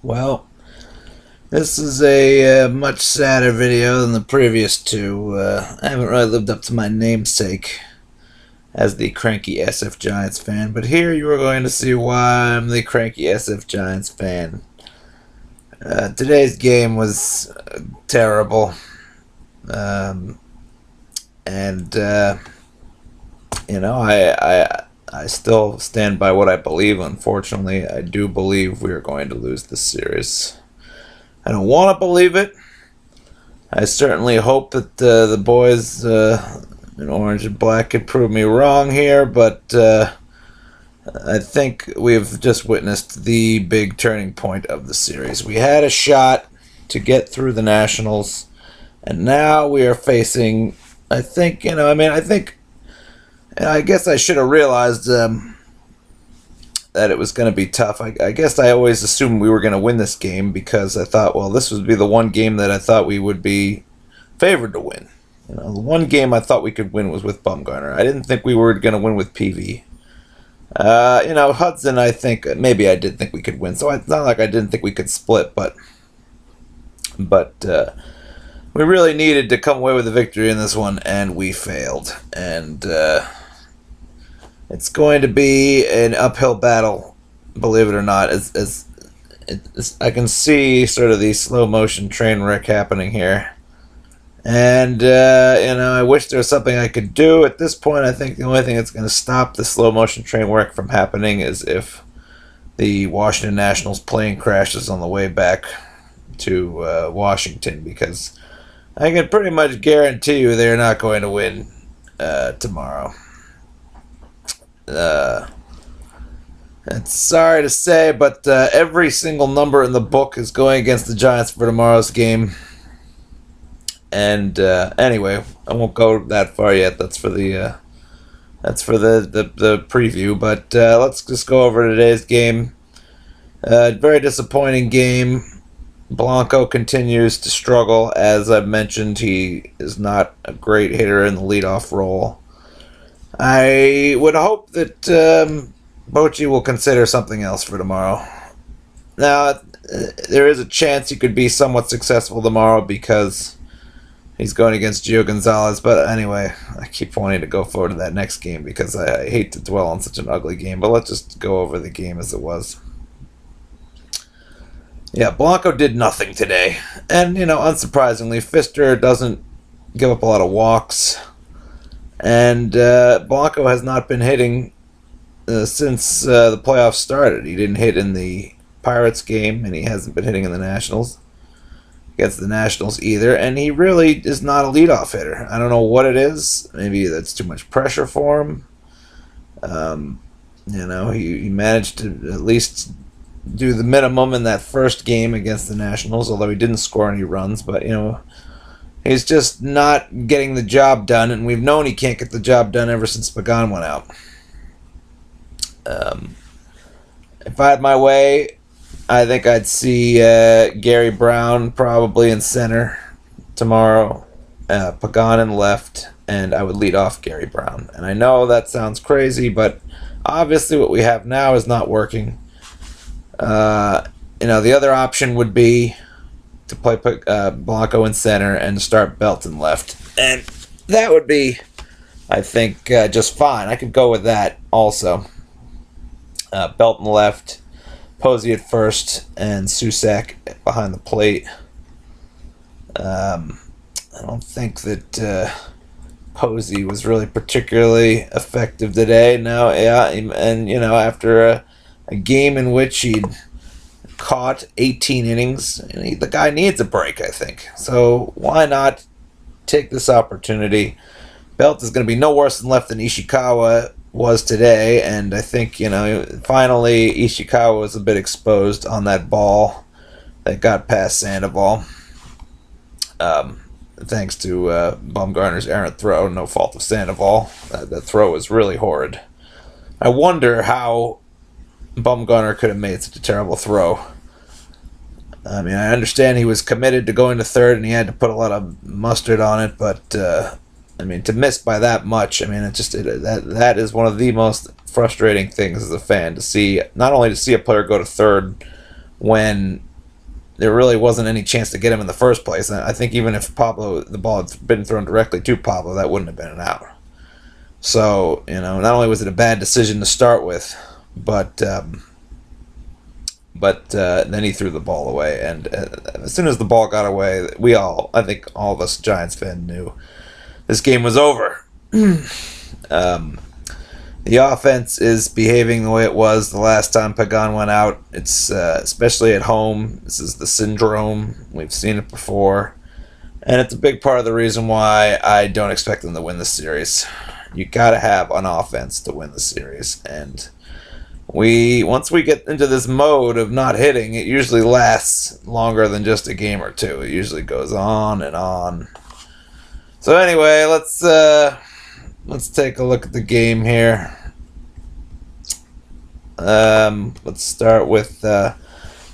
Well, this is a much sadder video than the previous two. I haven't really lived up to my namesake as the cranky SF Giants fan, but here you are going to see why I'm the cranky SF Giants fan. Today's game was terrible, and I still stand by what I believe. Unfortunately, I do believe we are going to lose this series. I don't want to believe it. I certainly hope that the boys in orange and black could prove me wrong here, but I think we've just witnessed the big turning point of the series. We had a shot to get through the Nationals, and now we are facing, I guess I should have realized that it was going to be tough. I guess I always assumed we were going to win this game because I thought, well, this would be the one game that I thought we would be favored to win. The one game I thought we could win was with Bumgarner. I didn't think we were going to win with PV. Hudson, I think, maybe I did think we could win. So it's not like I didn't think we could split, but we really needed to come away with a victory in this one, and we failed. And it's going to be an uphill battle, believe it or not. I can see sort of the slow motion train wreck happening here. And, I wish there was something I could do. At this point, I think the only thing that's going to stop the slow motion train wreck from happening is if the Washington Nationals plane crashes on the way back to Washington, because I can pretty much guarantee you they're not going to win tomorrow. It's sorry to say, but every single number in the book is going against the Giants for tomorrow's game. And anyway, I won't go that far yet. That's for the preview. But let's just go over today's game. Very disappointing game. Blanco continues to struggle. As I've mentioned, he is not a great hitter in the leadoff role. I would hope that Bochy will consider something else for tomorrow. Now, there is a chance he could be somewhat successful tomorrow because he's going against Gio Gonzalez. But anyway, I keep wanting to go forward to that next game because I hate to dwell on such an ugly game. But let's just go over the game as it was. Yeah, Blanco did nothing today. And, unsurprisingly, Fister doesn't give up a lot of walks. And Blanco has not been hitting since the playoffs started. He didn't hit in the Pirates game, and he hasn't been hitting in the Nationals against the Nationals either. And he really is not a leadoff hitter. I don't know what it is. Maybe that's too much pressure for him. He managed to at least do the minimum in that first game against the Nationals, although he didn't score any runs. But, he's just not getting the job done, and we've known he can't get the job done ever since Pagan went out. If I had my way, I think I'd see Gary Brown probably in center tomorrow, Pagan in left, and I would lead off Gary Brown. And I know that sounds crazy, but obviously what we have now is not working. The other option would be to play Blanco in center and start Belton left. And that would be, I think, just fine. I could go with that also. Belton left, Posey at first, and Susak behind the plate. I don't think that Posey was really particularly effective today. No, yeah, and, after a game in which he'd caught 18 innings, the guy needs a break, I think. So why not take this opportunity? Belt is going to be no worse than left than Ishikawa was today, and I think, finally Ishikawa was a bit exposed on that ball that got past Sandoval. Thanks to Bumgarner's errant throw, no fault of Sandoval. That throw was really horrid. I wonder how Bumgarner could have made such a terrible throw. I mean, I understand he was committed to going to third and he had to put a lot of mustard on it, but to miss by that much, that is one of the most frustrating things as a fan, to see, not only to see a player go to third when there really wasn't any chance to get him in the first place. And I think even if the ball had been thrown directly to Pablo, that wouldn't have been an out. So, not only was it a bad decision to start with, but then he threw the ball away. And as soon as the ball got away, I think all of us Giants fans knew this game was over. The offense is behaving the way it was the last time Pagan went out. It's especially at home. This is the syndrome. We've seen it before. And it's a big part of the reason why I don't expect them to win the series. You got to have an offense to win the series. And once we get into this mode of not hitting, it usually lasts longer than just a game or two. It usually goes on and on. So anyway, let's take a look at the game here. Let's start with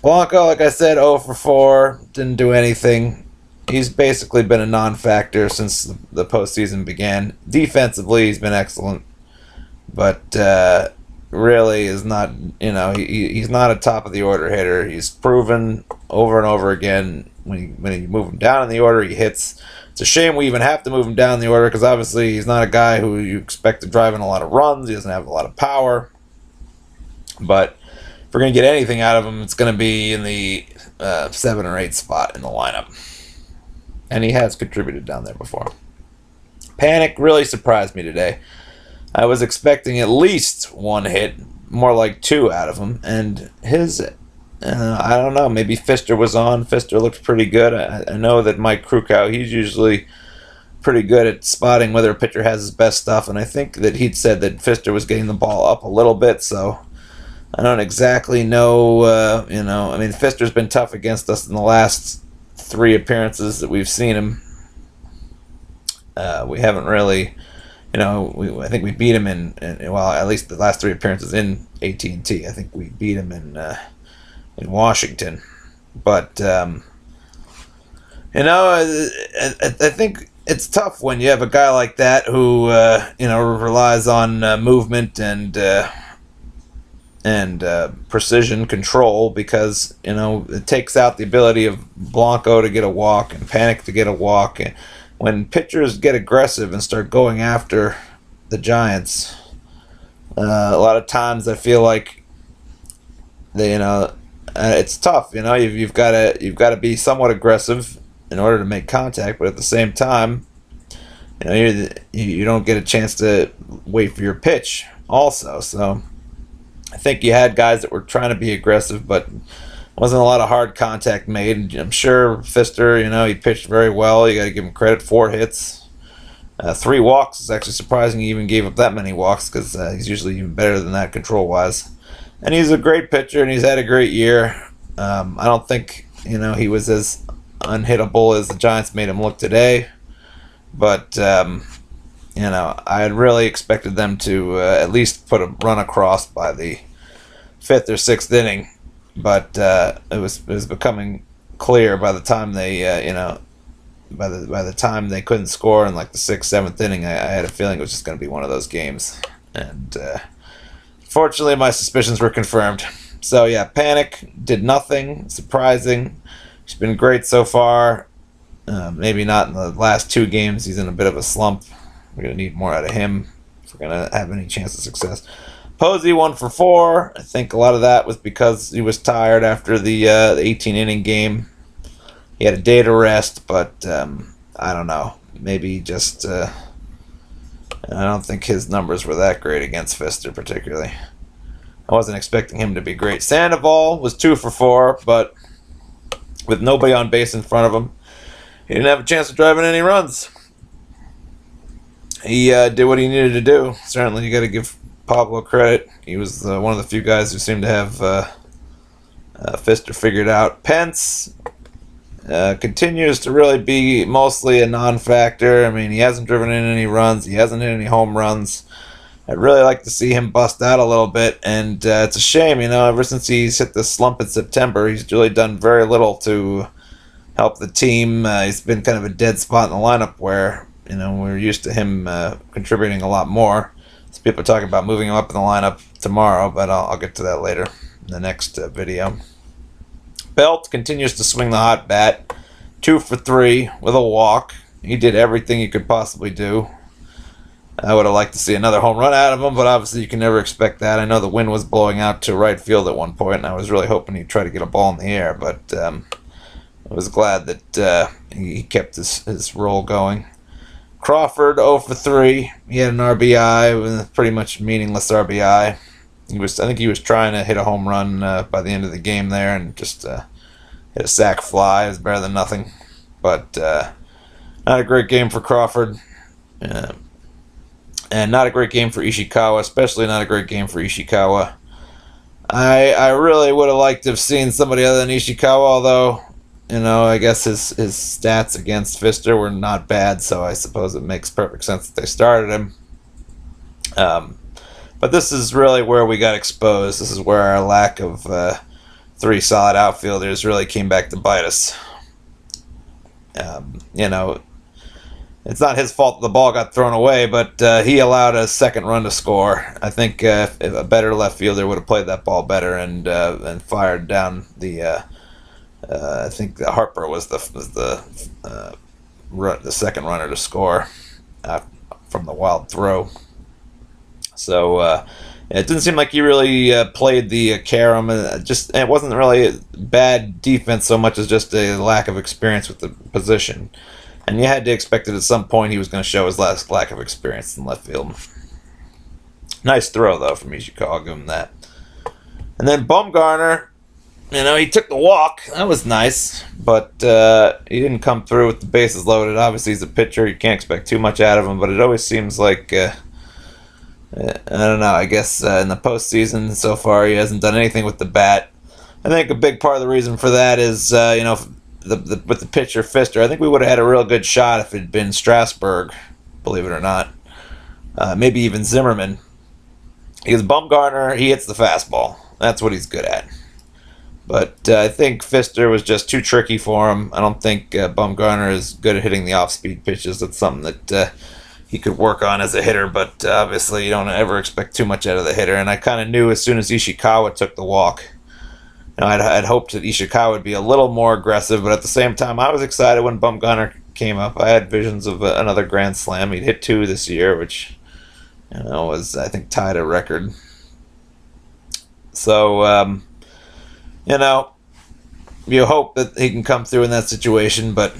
Blanco. Like I said, 0 for 4. Didn't do anything. He's basically been a non-factor since the postseason began. Defensively, he's been excellent. But really is not, he's not a top-of-the-order hitter. He's proven over and over again when you move him down in the order, he hits. It's a shame we even have to move him down the order because obviously he's not a guy who you expect to drive in a lot of runs. He doesn't have a lot of power. But if we're going to get anything out of him, it's going to be in the 7 or 8 spot in the lineup. And he has contributed down there before. Panic really surprised me today. I was expecting at least 1 hit, more like 2 out of him. And his... I don't know, maybe Fister was on. Fister looked pretty good. I know that Mike Krukow, he's usually pretty good at spotting whether a pitcher has his best stuff, and I think that he'd said that Fister was getting the ball up a little bit, so I don't exactly know, Fister's been tough against us in the last 3 appearances that we've seen him. We haven't really, I think we beat him in at least the last 3 appearances in AT&T. I think we beat him in Washington, but I think it's tough when you have a guy like that who relies on movement and precision control, because it takes out the ability of Blanco to get a walk and Panic to get a walk. And when pitchers get aggressive and start going after the Giants, a lot of times I feel like they it's tough, You've got to be somewhat aggressive in order to make contact, but at the same time, you don't get a chance to wait for your pitch also. So I think you had guys that were trying to be aggressive, but wasn't a lot of hard contact made. I'm sure Fister, he pitched very well. You got to give him credit. 4 hits, 3 walks. It's actually surprising he even gave up that many walks, because he's usually even better than that control wise. And he's a great pitcher, and he's had a great year. I don't think, he was as unhittable as the Giants made him look today. But, I had really expected them to at least put a run across by the 5th or 6th inning. But it was becoming clear by the time they, by the time they couldn't score in like the 6th, 7th inning, I had a feeling it was just going to be one of those games. And fortunately, my suspicions were confirmed. So, yeah, Panic did nothing. Surprising. He's been great so far. Maybe not in the last 2 games. He's in a bit of a slump. We're going to need more out of him if we're going to have any chance of success. Posey 1 for 4. I think a lot of that was because he was tired after the 18-inning game. He had a day to rest, but I don't know. Maybe just... I don't think his numbers were that great against Fister, particularly. I wasn't expecting him to be great. Sandoval was 2 for 4, but with nobody on base in front of him, he didn't have a chance of driving any runs. He did what he needed to do. Certainly, you got to give Pablo credit. He was one of the few guys who seemed to have Fister figured out. Pence continues to really be mostly a non-factor. I mean, he hasn't driven in any runs. He hasn't hit any home runs. I'd really like to see him bust out a little bit, and it's a shame, ever since he's hit this slump in September, he's really done very little to help the team. He's been kind of a dead spot in the lineup where, we're used to him contributing a lot more. So people are talking about moving him up in the lineup tomorrow, but I'll get to that later in the next video. Belt continues to swing the hot bat. 2 for 3 with a walk. He did everything he could possibly do. I would have liked to see another home run out of him, but obviously you can never expect that. I know the wind was blowing out to right field at one point, and I was really hoping he'd try to get a ball in the air, but I was glad that he kept his roll going. Crawford 0 for 3. He had an RBI, pretty much meaningless RBI. I think he was trying to hit a home run by the end of the game there, and just hit a sac fly. It was better than nothing, but not a great game for Crawford. And not a great game for Ishikawa, especially not a great game for Ishikawa. I really would have liked to have seen somebody other than Ishikawa, although, I guess his stats against Pfister were not bad, so I suppose it makes perfect sense that they started him. But this is really where we got exposed. This is where our lack of 3 solid outfielders really came back to bite us. It's not his fault the ball got thrown away, but he allowed a second run to score. I think if a better left fielder would have played that ball better and fired down the. I think Harper was the second runner to score from the wild throw. So it didn't seem like he really played the carom. It wasn't really bad defense so much as just a lack of experience with the position. And you had to expect that at some point he was going to show his lack of experience in left field. Nice throw, though, from Ishikawa. I'll give him that. And then Bumgarner, he took the walk. That was nice. But he didn't come through with the bases loaded. Obviously, he's a pitcher. You can't expect too much out of him. But it always seems like, I don't know, I guess in the postseason so far he hasn't done anything with the bat. I think a big part of the reason for that is, with the pitcher Pfister, I think we would have had a real good shot if it had been Strasburg, believe it or not. Maybe even Zimmerman. Because Bumgarner, he hits the fastball. That's what he's good at. But I think Pfister was just too tricky for him. I don't think Bumgarner is good at hitting the off-speed pitches. That's something that he could work on as a hitter, but obviously you don't ever expect too much out of the hitter. And I kind of knew as soon as Ishikawa took the walk, I'd hoped that Ishikawa would be a little more aggressive, but at the same time, I was excited when Bumgarner came up. I had visions of another grand slam. He'd hit 2 this year, which was, I think, tied a record. So, you hope that he can come through in that situation, but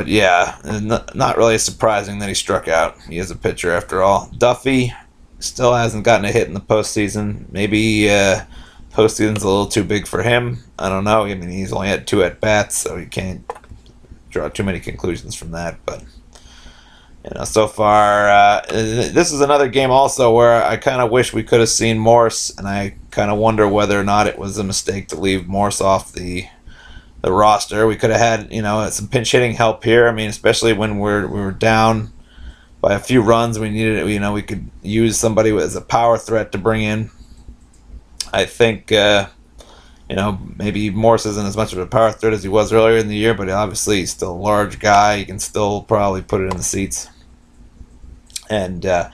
yeah, not really surprising that he struck out. He is a pitcher after all. Duffy still hasn't gotten a hit in the postseason. Maybe postseason's a little too big for him. I don't know. I mean, he's only had 2 at-bats, so you can't draw too many conclusions from that. But, so far, this is another game also where I kind of wish we could have seen Morse, and I kind of wonder whether or not it was a mistake to leave Morse off the roster. We could have had, some pinch hitting help here. I mean, especially when we were down by a few runs, we needed, we could use somebody as a power threat to bring in. I think, maybe Morse isn't as much of a power threat as he was earlier in the year, but obviously he's still a large guy. He can still probably put it in the seats. And I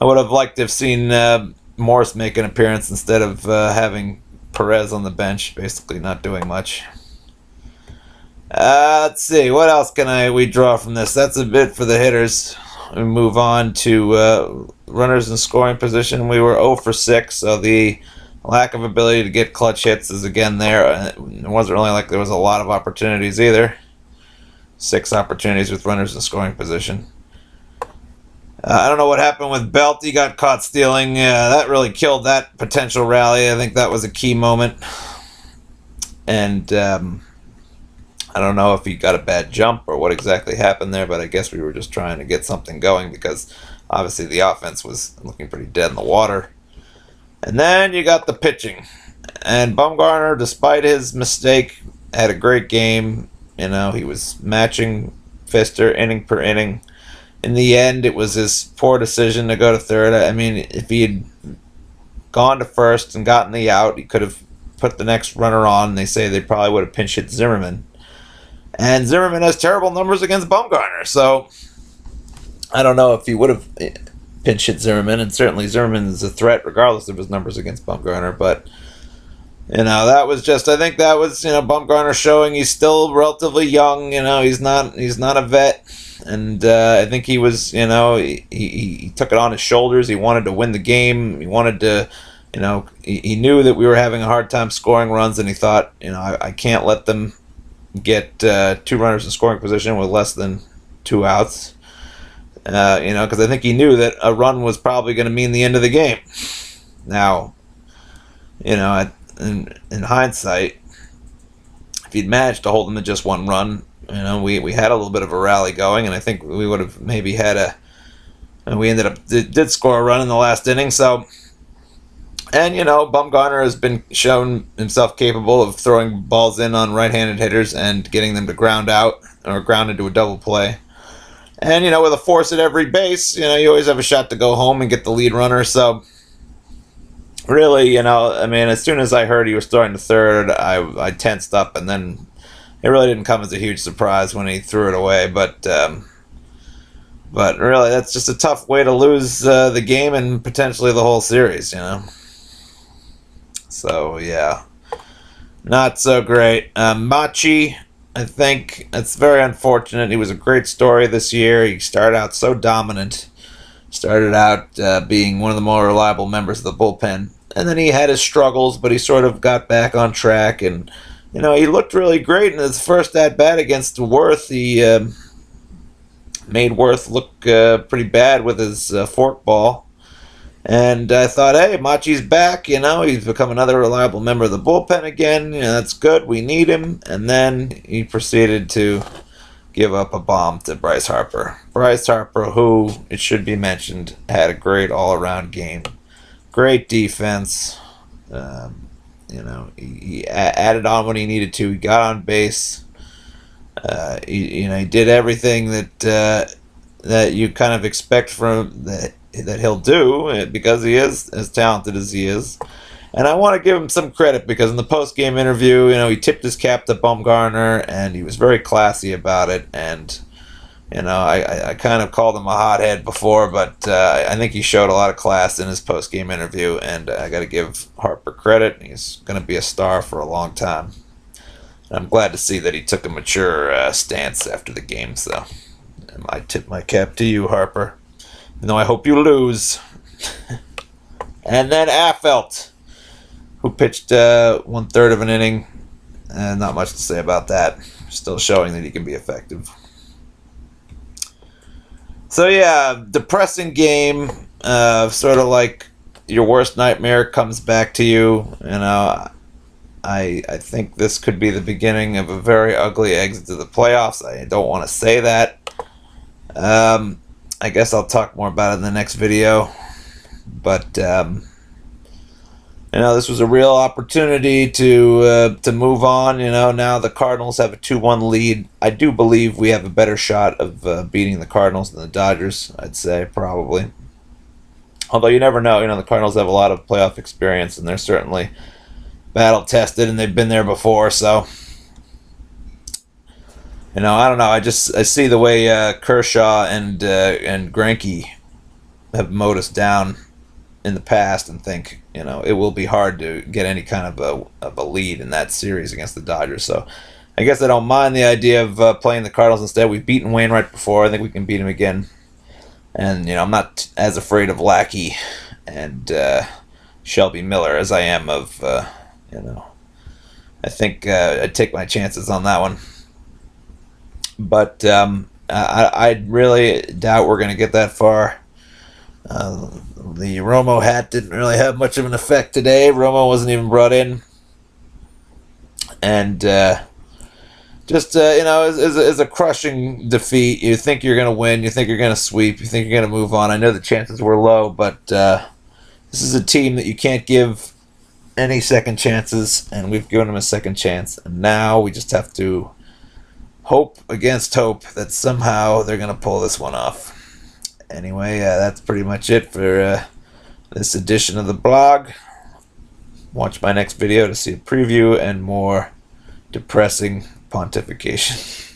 would have liked to have seen Morse make an appearance instead of having Perez on the bench, basically not doing much. Let's see, what else can we draw from this? That's a bit for the hitters. We move on to runners in scoring position. We were 0 for 6, so the lack of ability to get clutch hits is again there. It wasn't really like there was a lot of opportunities either. 6 opportunities with runners in scoring position. I don't know what happened with Belt. He got caught stealing. That really killed that potential rally. I think that was a key moment. And I don't know if he got a bad jump or what exactly happened there, but I guess we were just trying to get something going because obviously the offense was looking pretty dead in the water. And then you got the pitching. And Bumgarner, despite his mistake, had a great game. He was matching Pfister inning per inning. In the end, it was his poor decision to go to third. I mean, if he had gone to first and gotten the out, he could have put the next runner on. They say they probably would have pinch hit Zimmerman. And Zimmerman has terrible numbers against Bumgarner, so I don't know if he would have pinch hit Zimmerman, and certainly Zimmerman is a threat regardless of his numbers against Bumgarner, but That was just, I think that was, Bumgarner showing he's still relatively young. He's not a vet. And I think he was, he took it on his shoulders. He wanted to win the game. He wanted to, he knew that we were having a hard time scoring runs, and he thought, I can't let them get 2 runners in scoring position with less than 2 outs. Because I think he knew that a run was probably going to mean the end of the game. Now, in hindsight, if he'd managed to hold them to just 1 run, we had a little bit of a rally going, and I think we would have maybe had and we ended up did score a run in the last inning. So, and Bumgarner has been shown himself capable of throwing balls in on right-handed hitters and getting them to ground out or ground into a double play. And with a force at every base, you always have a shot to go home and get the lead runner. So, really, as soon as I heard he was throwing to third, I tensed up, and then it really didn't come as a huge surprise when he threw it away. But really, that's just a tough way to lose the game and potentially the whole series, So, yeah, not so great. Machi, I think it's very unfortunate. He was a great story this year. He started out so dominant. Started out being one of the more reliable members of the bullpen. And then he had his struggles, but he sort of got back on track. And, he looked really great in his first at-bat against Worth. He made Worth look pretty bad with his forkball. And I thought, hey, Machi's back. He's become another reliable member of the bullpen again. That's good. We need him. And then he proceeded to give up a bomb to Bryce Harper. Bryce Harper, who, it should be mentioned, had a great all-around game. Great defense. He added on when he needed to. He got on base. He did everything that you kind of expect from that he'll do, because he is as talented as he is. And I want to give him some credit, because in the post-game interview, he tipped his cap to Bumgarner, and he was very classy about it. And I kind of called him a hothead before, but I think he showed a lot of class in his post-game interview, and I got to give Harper credit. He's going to be a star for a long time. And I'm glad to see that he took a mature stance after the game. So I tip my cap to you, Harper. Even though I hope you lose. And then Affeldt, who pitched 1/3 of an inning. Not much to say about that. Still showing that he can be effective. So yeah, depressing game. Sort of like your worst nightmare comes back to you. I think this could be the beginning of a very ugly exit to the playoffs. I don't want to say that. I guess I'll talk more about it in the next video. But this was a real opportunity to move on. Now the Cardinals have a 2-1 lead. I do believe we have a better shot of beating the Cardinals than the Dodgers, I'd say, probably. Although you never know. The Cardinals have a lot of playoff experience, and they're certainly battle-tested, and they've been there before, so... I don't know. I see the way Kershaw and Greinke have mowed us down in the past, and think it will be hard to get any kind of a lead in that series against the Dodgers. So I guess I don't mind the idea of playing the Cardinals instead. We've beaten Wainwright before. I think we can beat him again. And I'm not as afraid of Lackey and Shelby Miller as I am of I think I'd take my chances on that one. But I really doubt we're going to get that far. The Romo hat didn't really have much of an effect today. Romo wasn't even brought in. And is a crushing defeat. You think you're going to win. You think you're going to sweep. You think you're going to move on. I know the chances were low, but this is a team that you can't give any second chances, and we've given them a second chance. And now we just have to hope against hope that somehow they're going to pull this one off. Anyway, that's pretty much it for this edition of the blog. Watch my next video to see a preview and more depressing pontification.